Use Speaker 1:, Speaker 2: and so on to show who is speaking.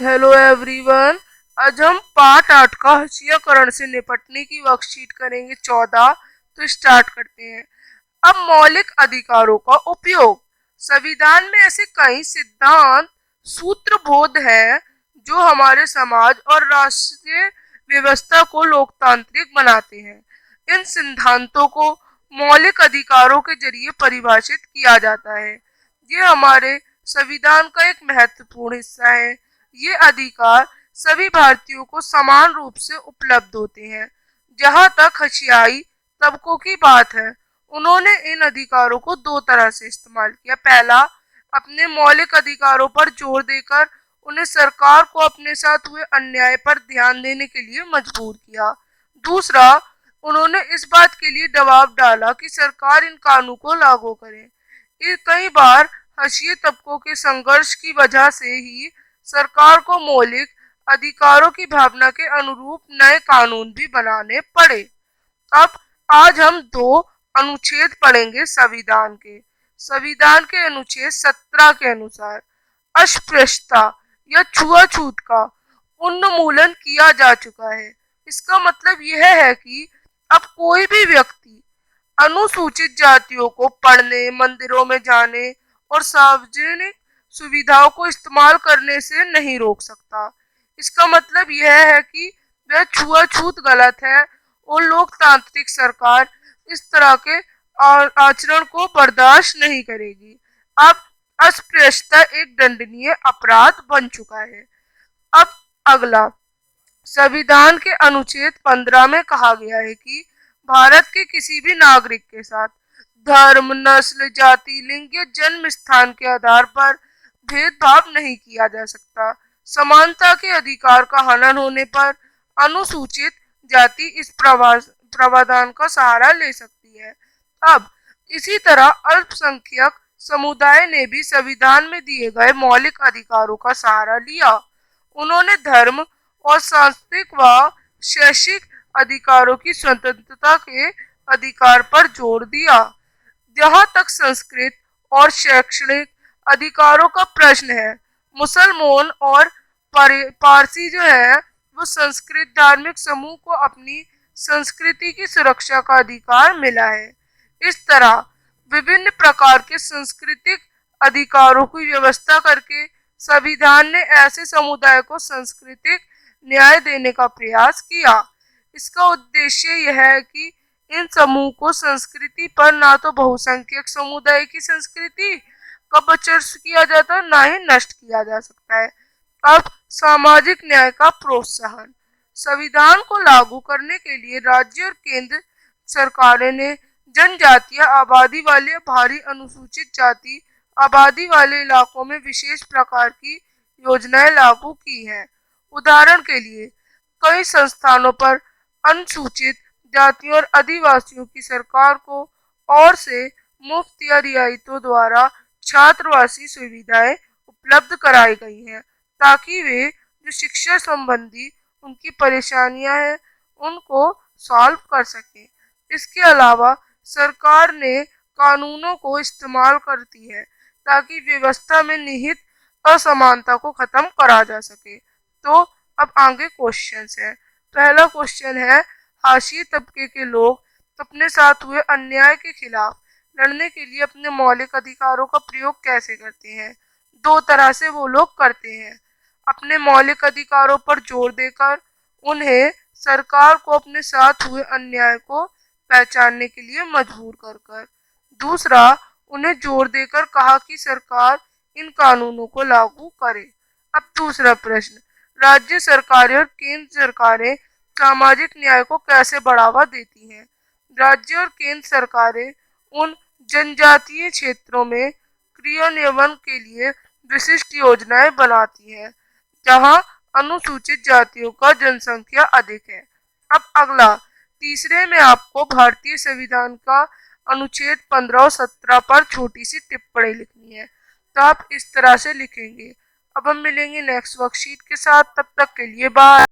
Speaker 1: Hello everyone. आज हम part 8 का हशीकरण से निपटने की वर्कशीट करेंगे 14। तो स्टार्ट करते हैं। अब मौलिक अधिकारों का उपयोग। संविधान में ऐसे कई सिद्धांत सूत्रबोध है जो हमारे समाज और राष्ट्रीय व्यवस्था को लोकतांत्रिक बनाते हैं। इन सिद्धांतों को मौलिक अधिकारों के जरिए परिभाषित किया जाता है। ये हमारे संविधान का एक महत्वपूर्ण हिस्सा है। ये अधिकार सभी भारतीयों को समान रूप से उपलब्ध होते हैं। जहाँ तक हशियाई तबकों की बात है, उन्होंने इन अधिकारों को दो तरह से इस्तेमाल किया। पहला, अपने मौलिक अधिकारों पर जोर देकर उन्हें सरकार को अपने साथ हुए अन्याय पर ध्यान देने के लिए मजबूर किया। दूसरा, उन्होंने इस बात के लिए दबाव डाला कि सरकार इन कानूनों को लागू करे। ये कई बार हशीए तबकों के संघर्ष की वजह से ही सरकार को मौलिक अधिकारों की भावना के अनुरूप नए कानून भी बनाने पड़े। अब आज हम दो अनुच्छेद पढ़ेंगे संविधान के। संविधान के अनुच्छेद 17 के अनुसार अस्पृश्यता या छुआछूत का उन्मूलन किया जा चुका है। इसका मतलब यह है कि अब कोई भी व्यक्ति अनुसूचित जातियों को पढ़ने, मंदिरों में जाने और सार्वजनिक सुविधाओं को इस्तेमाल करने से नहीं रोक सकता। इसका मतलब यह है कि वह छुआछूत गलत है और लोकतांत्रिक सरकार इस तरह के आचरण को बर्दाश्त नहीं करेगी। अब अस्पृश्यता एक दंडनीय अपराध बन चुका है। अब अगला, संविधान के अनुच्छेद 15 में कहा गया है कि भारत के किसी भी नागरिक के साथ धर्म, नस्ल, जाति, लिंग या जन्म स्थान के आधार पर भेदभाव नहीं किया जा सकता। समानता के अधिकार का हनन होने पर अनुसूचित जाति इस प्रावधान का सहारा ले सकती है। अब इसी तरह अल्पसंख्यक समुदाय ने भी संविधान में दिए गए मौलिक अधिकारों का सहारा लिया। उन्होंने धर्म और सांस्कृतिक व शैक्षिक अधिकारों की स्वतंत्रता के अधिकार पर जोर दिया। जहाँ तक संस्कृत और शैक्षणिक अधिकारों का प्रश्न है, मुसलमान और पारसी जो है वो संस्कृत धार्मिक समूह को अपनी संस्कृति की सुरक्षा का अधिकार मिला है। इस तरह विभिन्न प्रकार के सांस्कृतिक अधिकारों की व्यवस्था करके संविधान ने ऐसे समुदाय को सांस्कृतिक न्याय देने का प्रयास किया। इसका उद्देश्य यह है कि इन समूह को संस्कृति पर ना तो बहुसंख्यक समुदाय की संस्कृति का वर्चस्व किया जाता है, ना ही नष्ट किया जा सकता है। अब सामाजिक न्याय का प्रोत्साहन। संविधान को लागू करने के लिए राज्य और केंद्र सरकारें ने जनजातीय आबादी वाले, भारी अनुसूचित जाति आबादी वाले इलाकों में विशेष प्रकार की योजनाएं लागू की हैं। उदाहरण के लिए कई संस्थानों पर अनुसूचित जातियों और आदिवासियों की सरकार को और से मुफ्त या रियायतों द्वारा छात्रवासी सुविधाएं उपलब्ध कराई गई हैं, ताकि वे जो शिक्षा संबंधी उनकी परेशानियां हैं उनको सॉल्व कर सकें। इसके अलावा सरकार ने कानूनों को इस्तेमाल करती है ताकि व्यवस्था में निहित असमानता को खत्म करा जा सके। तो अब आगे क्वेश्चंस है। पहला क्वेश्चन है, हाशिए तबके के लोग अपने साथ हुए अन्याय के खिलाफ लड़ने के लिए अपने मौलिक अधिकारों का प्रयोग कैसे करते हैं? दो तरह से वो लोग करते हैं। अपने मौलिक अधिकारों पर जोर देकर उन्हें सरकार को अपने साथ हुए अन्याय को पहचानने के लिए मजबूर कर कर। दूसरा, उन्हें जोर देकर कहा कि सरकार इन कानूनों को लागू करे। अब दूसरा प्रश्न, राज्य सरकारें और केंद्र सरकारें सामाजिक न्याय को कैसे बढ़ावा देती हैं? राज्य और केंद्र सरकारें उन जनजातीय क्षेत्रों में क्रियान्वयन के लिए विशिष्ट योजनाएं बनाती हैं जहां अनुसूचित जातियों का जनसंख्या अधिक है। अब अगला, तीसरे में आपको भारतीय संविधान का अनुच्छेद 15 और 17 पर छोटी सी टिप्पणी लिखनी है। तो आप इस तरह से लिखेंगे। अब हम मिलेंगे नेक्स्ट वर्कशीट के साथ, तब तक के लिए बाय।